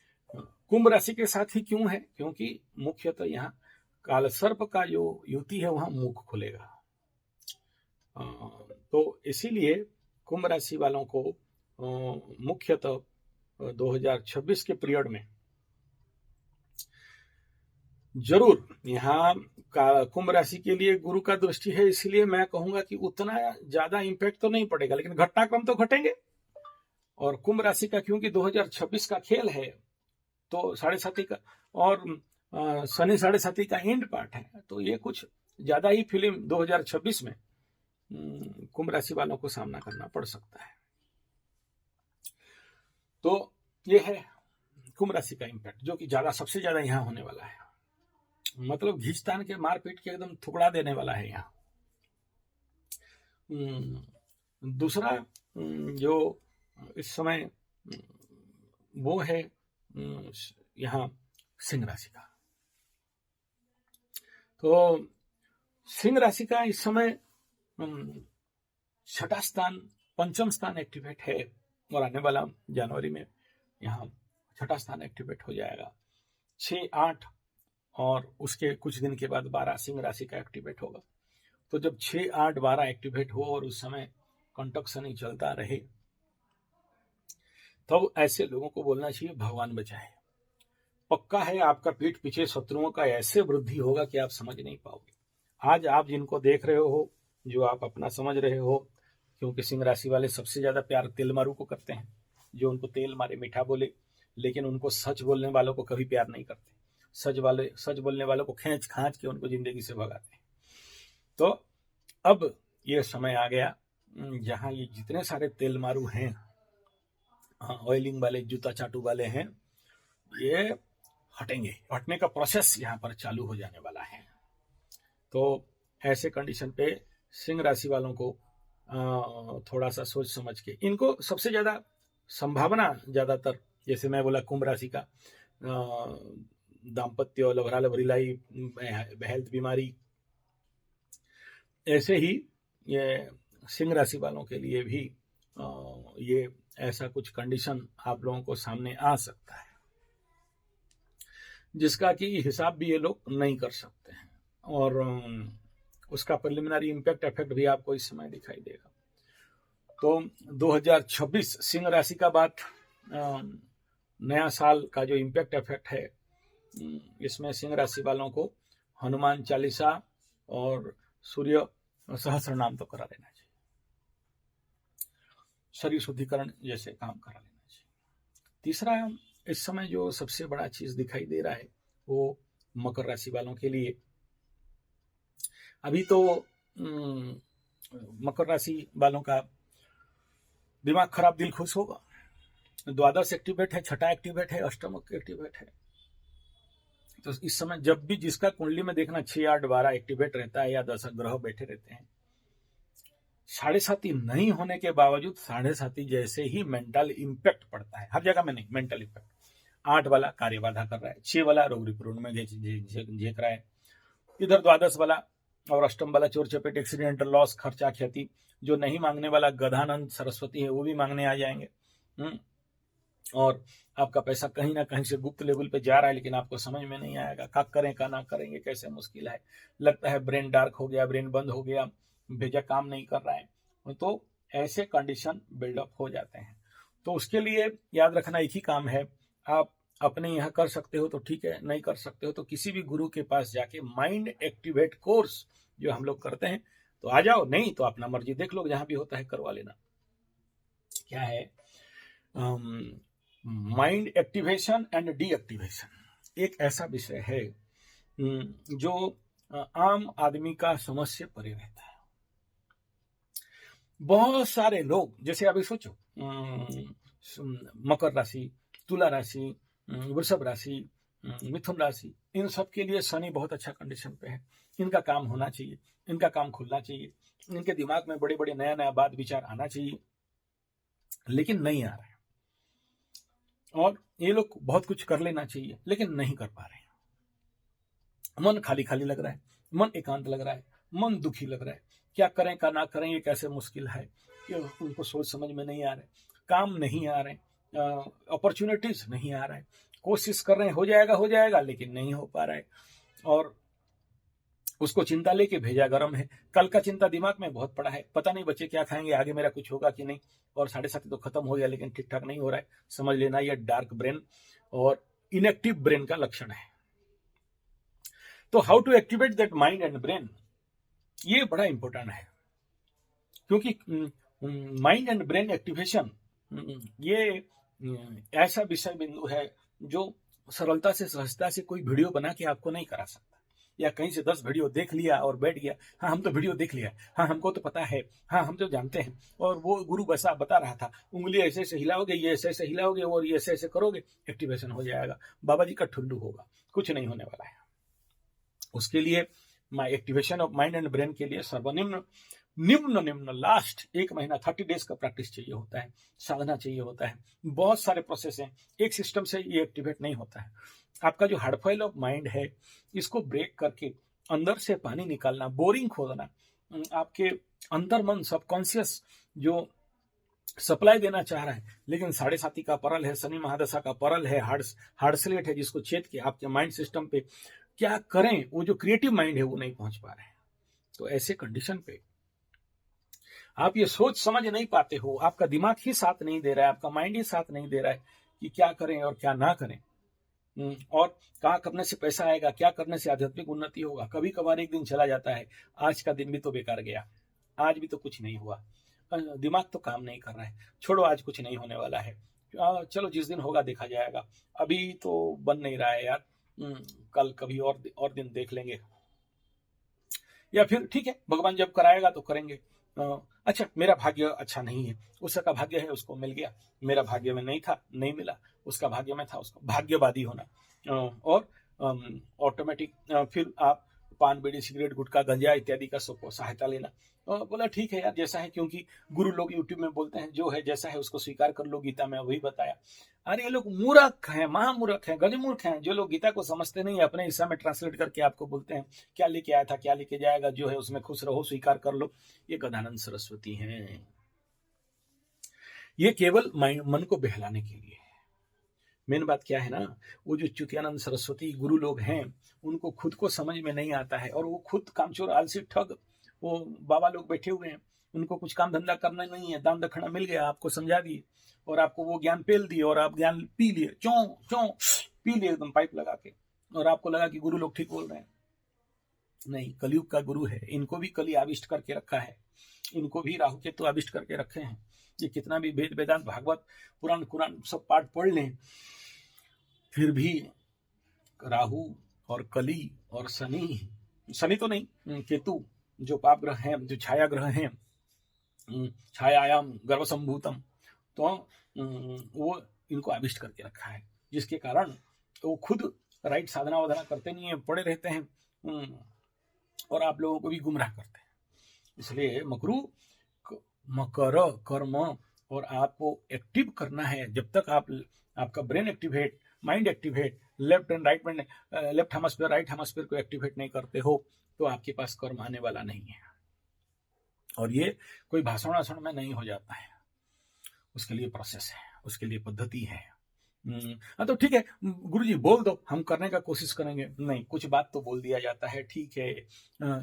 कुंभ राशि के साथ ही क्यों है, क्योंकि मुख्यतः यहाँ कालसर्प का जो युति है वहां मुख खुलेगा। तो इसीलिए कुंभ राशि वालों को मुख्यतः 2026 के पीरियड में जरूर, यहाँ कुंभ राशि के लिए गुरु का दृष्टि है, इसलिए मैं कहूंगा कि उतना ज्यादा इंपैक्ट तो नहीं पड़ेगा, लेकिन घटनाक्रम तो घटेंगे। और कुंभ राशि का क्योंकि 2026 का खेल है, तो 7.5 का और शनि 7.5 का एंड पार्ट है, तो ये कुछ ज्यादा ही फिल्म 2026 में कुंभ राशि वालों को सामना करना पड़ सकता है। तो ये है कुंभ राशि का इंपैक्ट, जो कि सबसे ज्यादा यहाँ होने वाला है, मतलब घींचतान के मारपीट के एकदम ठुकरा देने वाला है यहाँ। दूसरा जो इस समय वो है यहाँ सिंह राशि का, तो सिंह राशि का इस समय 6ठा स्थान, 5म स्थान एक्टिवेट है, और आने वाला जनवरी में यहाँ 6ठा स्थान एक्टिवेट हो जाएगा। 6, 8 और उसके कुछ दिन के बाद 12 सिंह राशि का एक्टिवेट होगा। तो जब 6, 8, 12 एक्टिवेट हो और उस समय कंटक शनि चलता रहे, तो ऐसे लोगों को बोलना चाहिए भगवान बचाए। पक्का है आपका पीठ पीछे शत्रुओं का ऐसे वृद्धि होगा कि आप समझ नहीं पाओगे। आज आप जिनको देख रहे हो, जो आप अपना समझ रहे हो, क्योंकि सिंह राशि वाले सबसे ज्यादा प्यार तेल मारू को करते हैं, जो उनको तेल मारे मीठा बोले, लेकिन उनको सच बोलने वालों को कभी प्यार नहीं करते। सच बोलने वालों को खींच खांच के उनको जिंदगी से भगाते हैं। तो अब ये समय आ गया जहां ये जितने सारे तेल मारू हैं, ऑयलिंग वाले, जूता चाटू वाले हैं, ये हटेंगे। हटने का प्रोसेस यहाँ पर चालू हो जाने वाला है। तो ऐसे कंडीशन पे सिंह राशि वालों को थोड़ा सा सोच समझ के, इनको सबसे ज्यादा संभावना, ज्यादातर जैसे मैं बोला कुंभ राशि का दाम्पत्य, लवरा लवरीलाई, हेल्थ बीमारी, ऐसे ही ये सिंह राशि वालों के लिए भी ये ऐसा कुछ कंडीशन आप लोगों को सामने आ सकता है, जिसका कि हिसाब भी ये लोग नहीं कर सकते हैं, और उसका प्रिलिमिनरी इम्पैक्ट इफेक्ट भी आपको इस समय दिखाई देगा। तो 2026 सिंह राशि का बात, नया साल का जो इम्पैक्ट इफेक्ट है, इसमें सिंह राशि वालों को हनुमान चालीसा और सूर्य सहस्त्र नाम तो करा लेना चाहिए, शरीर शुद्धिकरण जैसे काम करा लेना चाहिए। तीसरा, इस समय जो सबसे बड़ा चीज दिखाई दे रहा है वो मकर राशि वालों के लिए, अभी तो मकर राशि वालों का दिमाग खराब दिल खुश होगा। द्वादश एक्टिवेट है, छठा एक्टिवेट है, अष्टम एक्टिवेट है। तो इस समय जब भी जिसका कुंडली में देखना 6, 8, 12 एक्टिवेट रहता है या 10 ग्रह बैठे रहते हैं, 7.5 नहीं होने के बावजूद 7.5 जैसे ही मेंटल इंपैक्ट पड़ता है, हर जगह में नहीं, मेंटल इंपैक्ट। 8 वाला कार्य बाधा कर रहा है, 6 वाला रोग रिपूर्ण में झेक रहा है, इधर द्वादश वाला और अष्टम वाला चोर चपेट, एक्सीडेंटल लॉस, खर्चा, क्षति। जो नहीं मांगने वाला गधानंद सरस्वती है वो भी मांगने आ जाएंगे। और आपका पैसा कहीं ना कहीं से गुप्त लेवल पे जा रहा है, लेकिन आपको समझ में नहीं आएगा का करें का ना करेंगे, कैसे मुश्किल है। लगता है ब्रेन डार्क हो गया, ब्रेन बंद हो गया, भेजा काम नहीं कर रहा है। तो ऐसे कंडीशन बिल्डअप हो जाते हैं। तो उसके लिए याद रखना एक ही काम है, आप अपने यहाँ कर सकते हो तो ठीक है, नहीं कर सकते हो तो किसी भी गुरु के पास जाके माइंड एक्टिवेट कोर्स जो हम लोग करते हैं तो आ जाओ, नहीं तो अपना मर्जी देख लो, जहां भी होता है करवा लेना। क्या है माइंड एक्टिवेशन एंड डीएक्टिवेशन, एक ऐसा विषय है जो आम आदमी का समझ से परे रहता है। बहुत सारे लोग, जैसे अभी सोचो मकर राशि, तुला राशि, वृषभ राशि, मिथुन राशि, इन सब के लिए शनि बहुत अच्छा कंडीशन पे है। इनका काम होना चाहिए, इनका काम खुलना चाहिए, इनके दिमाग में बड़े बड़े नया नया बात विचार आना चाहिए, लेकिन नहीं आ रहा है। और ये लोग बहुत कुछ कर लेना चाहिए लेकिन नहीं कर पा रहे हैं। मन खाली खाली लग रहा है, मन एकांत लग रहा है, मन दुखी लग रहा है। क्या करें का ना करें ये कैसे मुश्किल है, ये उनको सोच समझ में नहीं आ रहे, काम नहीं आ रहे, अपॉर्चुनिटीज नहीं आ रहा है, कोशिश कर रहे हैं हो जाएगा लेकिन नहीं हो पा रहा है। और उसको चिंता लेके भेजा गरम है, कल का चिंता दिमाग में बहुत पड़ा है, पता नहीं बच्चे क्या खाएंगे, आगे मेरा कुछ होगा कि नहीं। और 7.5 तो खत्म हो गया लेकिन ठीक ठाक नहीं हो रहा है। समझ लेना ये डार्क ब्रेन और इनएक्टिव ब्रेन का लक्षण है। तो how to activate that mind and brain, ये बड़ा इंपॉर्टेंट है, क्योंकि माइंड एंड ब्रेन एक्टिवेशन ये ऐसा विषय बिंदु है जो सरलता से सहजता से कोई वीडियो बना के आपको नहीं करा सकता, या कहीं से 10 वीडियो देख लिया और बैठ गया, हाँ हम तो वीडियो देख लिया, हाँ हमको तो पता है, हाँ हम तो जानते हैं, और वो गुरु बसा बता रहा था, उंगली ऐसे ऐसे हिलाओगे, ये ऐसे ऐसे हिलाओगे और ये ऐसे ऐसे करोगे, एक्टिवेशन हो जाएगा। बाबा जी का ठुल्लू होगा, कुछ नहीं होने वाला है। उसके लिए activation of mind and brain के लिए सर्वनिम्न निम्न लास्ट 1 महीना 30 डेज का प्रैक्टिस चाहिए होता है, साधना चाहिए होता है। बहुत सारे प्रोसेस हैं, एक सिस्टम से ये एक्टिवेट नहीं होता है। आपका जो हार्डफॉइल ऑफ माइंड है, इसको ब्रेक करके अंदर से पानी निकालना, बोरिंग खोदना, आपके अंतर मन सबकॉन्शियस जो सप्लाई देना चाह रहा है, लेकिन 7.5 का परल है, शनि महादशा का परल है, हार्ड स्लेट है, जिसको छेद के आपके माइंड सिस्टम पे क्या करें, वो जो क्रिएटिव माइंड है वो नहीं पहुंच पा रहे हैं। तो ऐसे कंडीशन पे आप ये सोच समझ नहीं पाते हो, आपका दिमाग ही साथ नहीं दे रहा है, आपका माइंड ही साथ नहीं दे रहा है कि क्या करें और क्या ना करें, और कहाँ करने से पैसा आएगा, क्या करने से आध्यात्मिक उन्नति होगा। कभी कभार एक दिन चला जाता है, आज का दिन भी तो बेकार गया, आज भी तो कुछ नहीं हुआ, दिमाग तो काम नहीं कर रहा है, छोड़ो आज कुछ नहीं होने वाला है, चलो जिस दिन होगा देखा जाएगा, अभी तो बन नहीं रहा है यार, कल कभी और दिन देख लेंगे, या फिर ठीक है भगवान जब कराएगा तो करेंगे। अच्छा मेरा भाग्य अच्छा नहीं है, उसका भाग्य है उसको मिल गया, मेरा भाग्य में नहीं था नहीं मिला, उसका भाग्य में था, उसको भाग्यवादी होना और ऑटोमेटिक फिर आप पान बीड़ी सिगरेट गुटखा गंजा इत्यादि का सबको सहायता लेना। और बोला ठीक है यार जैसा है, क्योंकि गुरु लोग यूट्यूब में बोलते हैं जो है जैसा है उसको स्वीकार कर लो, गीता में वही बताया। अरे ये लोग मूर्ख हैं, महामूर्ख हैं, गजमूर्ख हैं, जो लोग गीता को समझते नहीं, अपने हिस्सा में ट्रांसलेट करके आपको बोलते हैं क्या लेके आया था क्या लेके जाएगा, जो है उसमें खुश रहो स्वीकार कर लो। ये गजानंद सरस्वती हैं। ये केवल मन को बहलाने के लिए है। मेन बात क्या है ना, वो जो चुतियानंद सरस्वती गुरु लोग हैं उनको खुद को समझ में नहीं आता है, और वो खुद कामचोर आलसी ठग वो बाबा लोग बैठे हुए हैं, उनको कुछ काम धंधा करना नहीं है, दान दक्षिणा मिल गया, आपको समझा दिए और आपको वो ज्ञान पेल दिए और आप ज्ञान पी लिए, चौं चौं पी लिए एकदम पाइप लगा के, और आपको लगा कि गुरु लोग ठीक बोल रहे हैं। नहीं, कलयुग का गुरु है, इनको भी कली आविष्ट करके रखा है, इनको भी राहु केतु आविष्ट करके रखे हैं। ये कितना भी वेद वेदांत भागवत पुराण कुरान सब पाठ पढ़ लें, फिर भी राहु और कली और शनि तो नहीं, केतु जो पाप ग्रह हैं, जो छाया ग्रह हैं, छायायाम गर्भसंभूतम, तो वो इनको आविष्ट करके रखा है, जिसके कारण वो खुद राइट साधना वाधना करते नहीं है, पड़े रहते हैं और आप लोगों को भी गुमराह करते हैं। इसलिए मकर कर्म, और आपको एक्टिव करना है। जब तक आपका brain activate, mind activate, left and right में, लेफ्ट हेमिस्फीयर राइट हेमिस्फीयर को एक्टिवेट नहीं करते हो तो आपके पास कर्म आने वाला नहीं है। और ये कोई भाषण वाषण में नहीं हो जाता है, उसके लिए प्रोसेस है, उसके लिए पद्धति है। हाँ तो ठीक है गुरुजी बोल दो, हम करने का कोशिश करेंगे। नहीं, कुछ बात तो बोल दिया जाता है, ठीक है,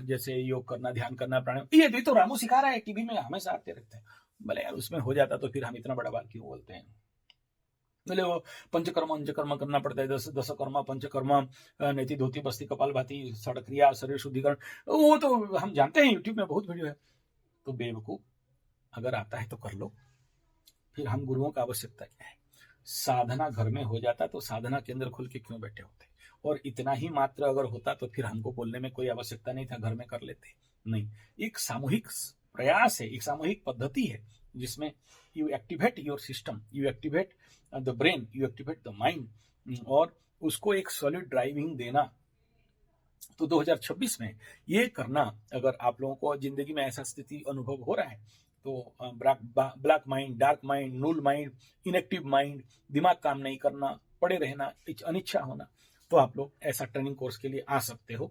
जैसे योग करना, ध्यान करना, प्राणायाम, ये तो रामू सिखा रहा है, टीवी में हमेशा आते रहते हैं। भले यार उसमें हो जाता तो फिर हम इतना बड़ा बात क्यों बोलते हैं। बोले वो पंचकर्म करना पड़ता है, दस कर्म पंचकर्म, नेति धोती बस्ती कपाल भाती, सड़क क्रिया, शरीर शुद्धिकरण, वो तो हम जानते हैं, यूट्यूब में बहुत वीडियो है। तो बेवकूफ, अगर आता है तो कर लो, फिर हम गुरुओं का आवश्यकता क्या है। साधना घर में हो जाता तो साधना केंद्र खुल के क्यों बैठे होते, और इतना ही मात्र अगर होता तो फिर हमको बोलने में कोई आवश्यकता नहीं था, घर में कर लेते। नहीं, एक सामूहिक प्रयास है, एक सामूहिक पद्धति है, जिसमें you activate your system, you activate the brain, you activate the mind, और उसको एक सॉलिड ड्राइविंग देना। तो 2026 में ये करना, अगर आप लोगों को जिंदगी में ऐसा स्थिति अनुभव हो रहा है तो black mind, dark mind, null mind, inactive mind, दिमाग काम नहीं करना, पड़े रहना, अनिच्छा होना, तो आप लोग ऐसा ट्रेनिंग कोर्स के लिए आ सकते हो।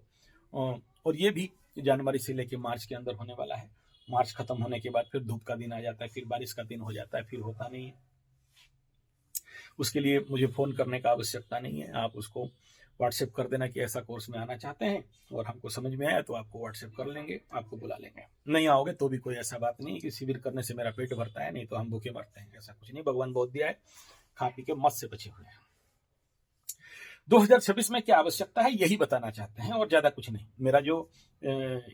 और ये भी जनवरी से लेकर मार्च के अंदर होने वाला है। मार्च खत्म होने के बाद फिर धूप का दिन आ जाता है, फिर बारिश का दिन हो जाता है, फिर होता नहीं है। उसके लिए मुझे फ़ोन करने का आवश्यकता नहीं है, आप उसको व्हाट्सएप कर देना कि ऐसा कोर्स में आना चाहते हैं, और हमको समझ में आया तो आपको व्हाट्सएप कर लेंगे, आपको बुला लेंगे। नहीं आओगे तो भी कोई ऐसा बात नहीं कि शिविर करने से मेरा पेट भरता है, नहीं तो हम भूखे मरते हैं, ऐसा कुछ नहीं। भगवान बहुत दिया है, खा पी के मत से बचे हुए हैं। 2026 में क्या आवश्यकता है यही बताना चाहते हैं, और ज्यादा कुछ नहीं। मेरा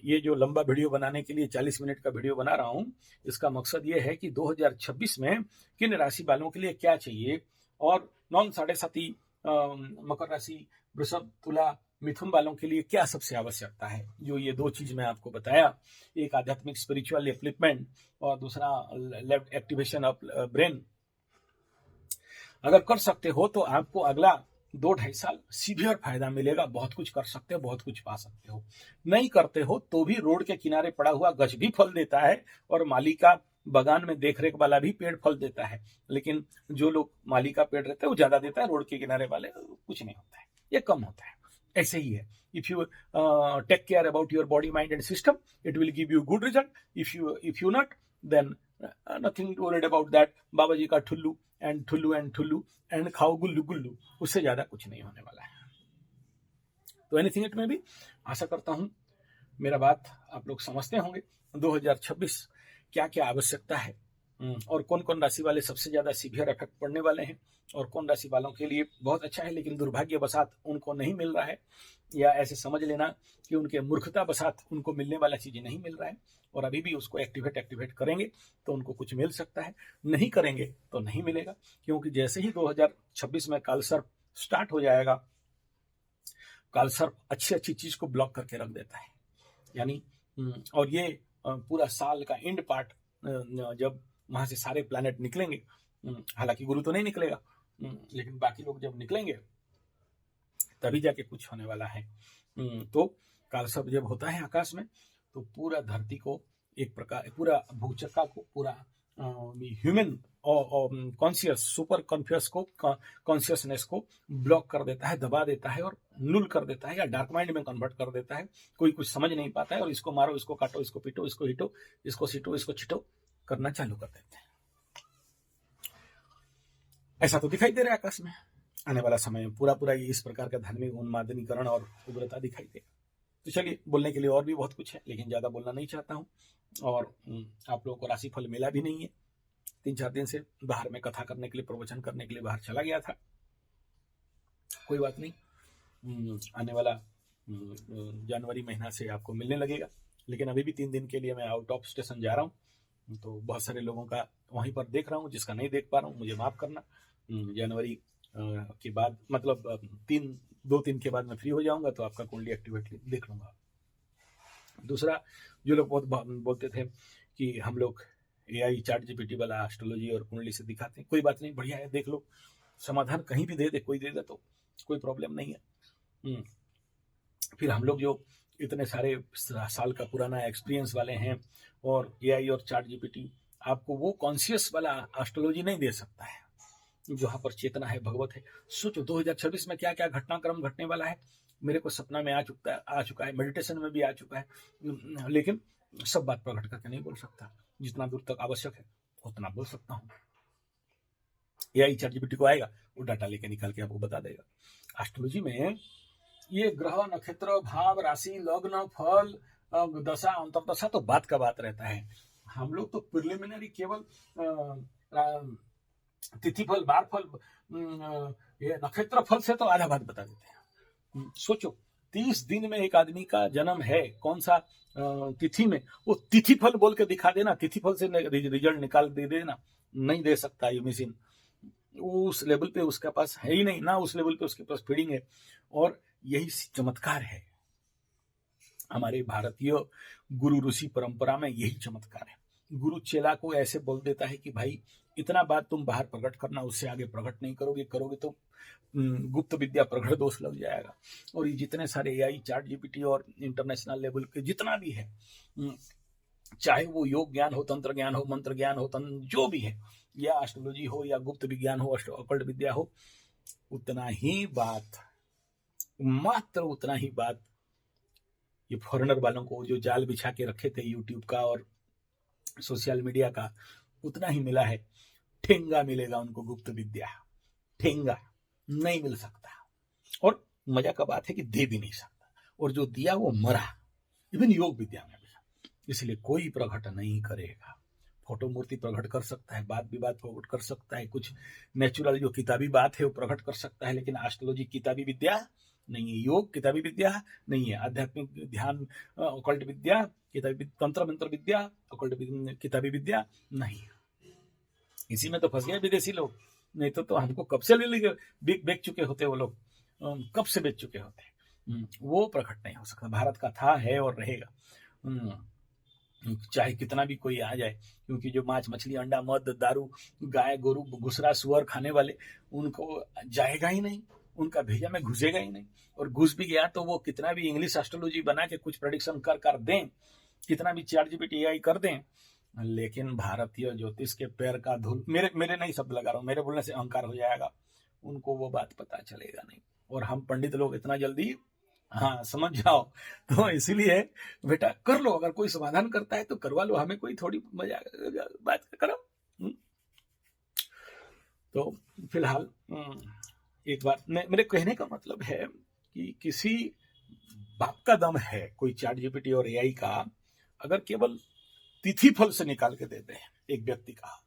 ये जो लंबा वीडियो बनाने के लिए 40 मिनट का वीडियो बना रहा हूं, इसका मकसद ये है कि 2026 में किन राशि वालों के लिए क्या चाहिए, और 9-7 मकर राशि, वृषभ, तुला, मिथुन वालों के लिए क्या सबसे आवश्यकता है। जो ये 2 चीज मैं आपको बताया, एक आध्यात्मिक स्पिरिचुअल एप्लिपमेंट और दूसरा लेफ्ट एक्टिवेशन ऑफ ब्रेन, अगर कर सकते हो तो आपको अगला 2-2.5 साल सीवियर फायदा मिलेगा। बहुत कुछ कर सकते हो, बहुत कुछ पा सकते हो। नहीं करते हो तो भी रोड के किनारे पड़ा हुआ गछ भी फल देता है, और माली का बगान में देखरेख वाला भी पेड़ फल देता है। लेकिन जो लोग माली का पेड़ रहते हैं वो ज्यादा देता है, रोड के किनारे वाले कुछ नहीं होता है, ये कम होता है। ऐसे ही है, if you take care about your body, mind and system, it will give you good result. If you not, then nothing worried about that. बाबा जी का ठुल्लू एंड खाओ गुल्लू गुल्लू, उससे ज्यादा कुछ नहीं होने वाला है। तो एनीथिंग इट में भी आशा करता हूं मेरा बात आप लोग समझते होंगे। 2026 क्या क्या आवश्यकता है, और कौन कौन राशि वाले सबसे ज्यादा सीवियर इफेक्ट पड़ने वाले हैं, और कौन राशि वालों के लिए बहुत अच्छा है लेकिन दुर्भाग्यवशात उनको नहीं मिल रहा है, या ऐसे समझ लेना कि उनके मूर्खता वशात उनको मिलने वाला चीज नहीं मिल रहा है, और अभी भी उसको एक्टिवेट करेंगे तो उनको कुछ मिल सकता है, नहीं करेंगे तो नहीं मिलेगा। क्योंकि जैसे ही 2026 में कालसर्प स्टार्ट हो जाएगा, कालसर्प अच्छी चीज को ब्लॉक करके रख देता है, यानी और ये पूरा साल का एंड पार्ट, जब वहां से सारे प्लैनेट निकलेंगे, हालांकि गुरु तो नहीं निकलेगा, लेकिन बाकी लोग जब निकलेंगे तभी जाके कुछ होने वाला है। तो कालसर्प जब होता है आकाश में तो पूरा धरती को एक प्रकार, पूरा भूचक्का को, पूरा ह्यूमन कॉन्शियस, सुपर कॉन्शियसनेस को ब्लॉक कर देता है, दबा देता है और नुल कर देता है या डार्क माइंड में कन्वर्ट कर देता है। कोई कुछ समझ नहीं पाता है और इसको मारो, इसको काटो, इसको पीटो, इसको हिटो, इसको सीटो, इसको छिटो करना चालू कर देते हैं। ऐसा तो दिखाई दे रहा है आकाश में। आने वाला समय में पूरा पूरा इस प्रकार का धार्मिक उन्मादनीकरण और उग्रता दिखाई देगा। तो चलिए, बोलने के लिए और भी बहुत कुछ है, लेकिन ज्यादा बोलना नहीं चाहता हूँ। और आप लोगों को राशिफल मिला भी नहीं है। 3-4 दिन से बाहर में कथा करने के लिए, प्रवचन करने के लिए बाहर चला गया था। कोई बात नहीं, आने वाला जनवरी महीना से आपको मिलने लगेगा। लेकिन अभी भी 3 दिन के लिए मैं आउट ऑफ स्टेशन जा रहा हूँ, तो बहुत सारे लोगों का वहीं पर देख रहा हूँ। जिसका नहीं देख पा रहा हूँ मुझे माफ करना। जनवरी के बाद, मतलब 2-3 के बाद मैं फ्री हो जाऊंगा, तो आपका कुंडली एक्टिवेटली देख लूंगा। दूसरा, जो लोग बहुत बोलते थे कि हम लोग AI चैट GPT वाला एस्ट्रोलॉजी और कुंडली से दिखाते हैं, कोई बात नहीं, बढ़िया है, देख लो। समाधान कहीं भी दे दे, कोई दे दे तो कोई प्रॉब्लम नहीं है। फिर हम लोग जो इतने सारे साल का पुराना एक्सपीरियंस वाले हैं, और AI और चैट GPT आपको वो कॉन्शियस वाला एस्ट्रोलॉजी नहीं दे सकता है, जहाँ पर चेतना है, भगवत है। सोचो 2026 में क्या क्या घटनाक्रम घटने वाला है। मेरे को सपना में आ चुका है, मेडिटेशन में भी आ चुका है, लेकिन सब बात प्रकट करके नहीं बोल सकता। जितना दूर तक आवश्यक है उतना बोल सकता हूँ। AI चैट GPT को आएगा, वो डाटा लेके निकाल के आपको बता देगा। एस्ट्रोलॉजी में ये ग्रह, नक्षत्र, भाव, राशि, लग्न, फल, दशा, अंतरदशा तो बात का बात रहता है। हम लोग तो प्रिलिमिनरी केवल तिथि फल, बार फल, ये नक्षत्र फल से तो आधा बात बता देते हैं। सोचो 30 दिन में एक आदमी का जन्म है, कौन सा तिथि में, वो तिथि फल बोल के दिखा देना, तिथि फल से रिजल्ट निकाल दे देना, नहीं दे सकता ये मशीन। उस लेवल पे उसके पास है ही नहीं ना, उस लेवल पे उसके पास फीडिंग है। और यही चमत्कार है हमारे भारतीय गुरु ऋषि परंपरा में, यही चमत्कार है। गुरु चेला को ऐसे बोल देता है कि भाई इतना बात तुम बाहर प्रकट करना, उससे आगे प्रकट नहीं करोगे तो गुप्त विद्या प्रकट दोष लग जाएगा। और ये जितने सारे AI चैट GPT और इंटरनेशनल लेवल के जितना भी है, चाहे वो योग ज्ञान हो, तंत्र ज्ञान हो, मंत्र ज्ञान हो, जो भी है, या एस्ट्रोलॉजी हो, या गुप्त विज्ञान हो, अकल्ट विद्या हो, उतना ही बात, मात्र उतना ही बात ये फॉरेनर वालों को जो जाल बिछा के रखे थे यूट्यूब का और सोशल मीडिया का, उतना ही मिला है। ठेंगा मिलेगा उनको गुप्त विद्या, ठेंगा नहीं मिल सकता। और मजा का बात है कि दे भी नहीं सकता, और जो दिया वो मरा, इवन योग विद्या में भी। इसलिए कोई प्रकट नहीं करेगा। फोटो मूर्ति प्रकट कर सकता है, बात विवाद प्रकट कर सकता है, कुछ नेचुरल जो किताबी बात है वो प्रकट कर सकता है, लेकिन एस्ट्रोलॉजी किताबी विद्या नहीं है, योग किताबी विद्या नहीं है, आध्यात्मिक ध्यान अकल्ट विद्या, किताबी तंत्र मंत्र विद्या, अकल्ट किताबी विद्या नहीं है। इसी में तो फंस गए विदेशी लोग, नहीं तो हमको कब से बेच चुके होते वो लोग, कब से बेच चुके होते। वो प्रकट नहीं हो सकता। भारत का था, है और रहेगा, चाहे कितना भी कोई आ जाए, क्योंकि जो मांस, मछली, अंडा, मद, दारू, गाय, गोरू, घुसरा, सुअर खाने वाले, उनको जाएगा ही नहीं, उनका भेजा में घुसेगा ही नहीं। और घुस भी गया तो वो कितना भी इंग्लिश एस्ट्रोलॉजी बना के कुछ प्रेडिक्शन कर दें, कितना भी चैट GPT AI कर दें, लेकिन भारतीय ज्योतिष के पैर का धूल, मेरे नहीं शब्द लगा रहा हूँ, मेरे बोलने से अहंकार हो जाएगा, उनको वो बात पता चलेगा नहीं। और हम पंडित लोग इतना जल्दी, हाँ समझ जाओ। तो इसीलिए बेटा कर लो, अगर कोई समाधान करता है तो करवा लो, हमें कोई थोड़ी मजा बात करो। तो फिलहाल एक बात, मेरे कहने का मतलब है कि किसी बाप का दम है कोई चैट GPT और AI का, अगर केवल तिथि फल से निकाल के देते हैं एक व्यक्ति का,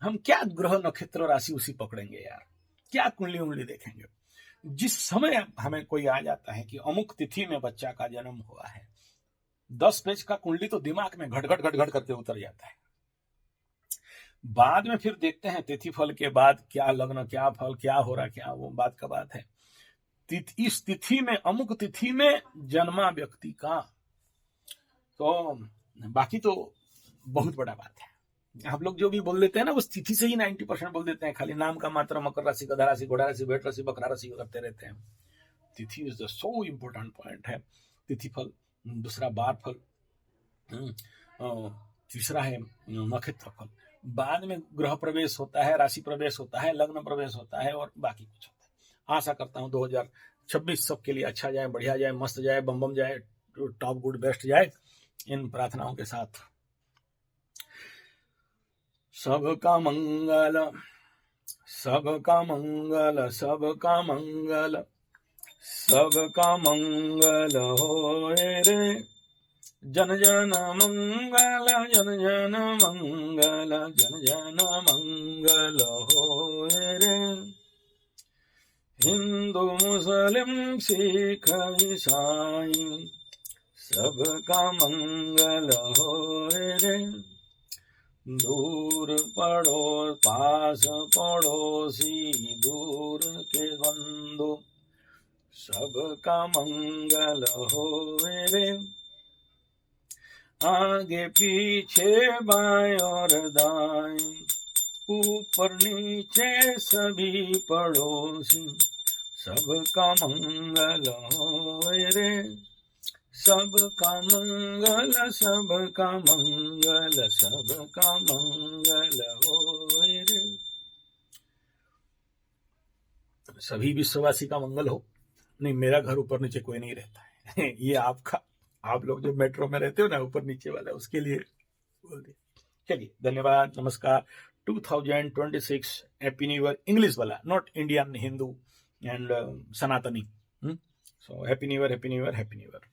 हम क्या ग्रह नक्षत्र राशि उसी पकड़ेंगे यार, क्या कुंडली उंडली देखेंगे। जिस समय हमें कोई आ जाता है कि अमुक तिथि में बच्चा का जन्म हुआ है, 10 पेज का कुंडली तो दिमाग में घट घट करके उतर जाता है। बाद में फिर देखते हैं तिथि फल के बाद क्या लग्न, क्या फल, क्या हो रहा, क्या वो बात का बात है। इस तिथि में, अमुक तिथि में जन्मा व्यक्ति का, तो बाकी तो बहुत बड़ा बात है। हम लोग जो भी बोल देते हैं ना, उस तिथि से ही 90% बोल देते हैं, खाली नाम का मात्र मकर राशि, गधा राशि, घोड़ा राशि, भेड़ राशि, बकरा राशि करते रहते हैं। तिथि is the so important point है। तिथि फल, दूसरा बार फल, तीसरा है नक्षत्र फल। बाद में ग्रह प्रवेश होता है, राशि प्रवेश होता है, लग्न प्रवेश होता है और बाकी कुछ होता है। आशा करता हूँ 2026 सबके लिए अच्छा जाए, बढ़िया जाए, मस्त जाए, बम बम जाए, टॉप गुड बेस्ट जाए, इन प्रार्थनाओं के साथ सबका मंगल, सबका मंगल, सबका मंगल, सबका मंगल होए रे, जन जन मंगल, जन जन मंगल, जन जन मंगल होए रे। हिंदू मुस्लिम सिख ईसाई सबका मंगल होए रे। दूर पड़ो पास पड़ोसी, दूर के बंधु सबका मंगल होए रे। आगे पीछे बाएं और दाएं, ऊपर नीचे सभी पड़ोसी सबका मंगल होए रे। सबका मंगल, सबका मंगल, सबका मंगल होए रे। सभी विश्ववासी का मंगल हो। नहीं, मेरा घर ऊपर नीचे कोई नहीं रहता है ये आपका, आप लोग जो मेट्रो में रहते हो ना, ऊपर नीचे वाला, उसके लिए बोल दिया। चलिए, धन्यवाद, नमस्कार। 2026 हैप्पी न्यू ईयर, इंग्लिश वाला, नॉट इंडियन हिंदू एंड सनातनी। So happy new year, happy new year, happy new year.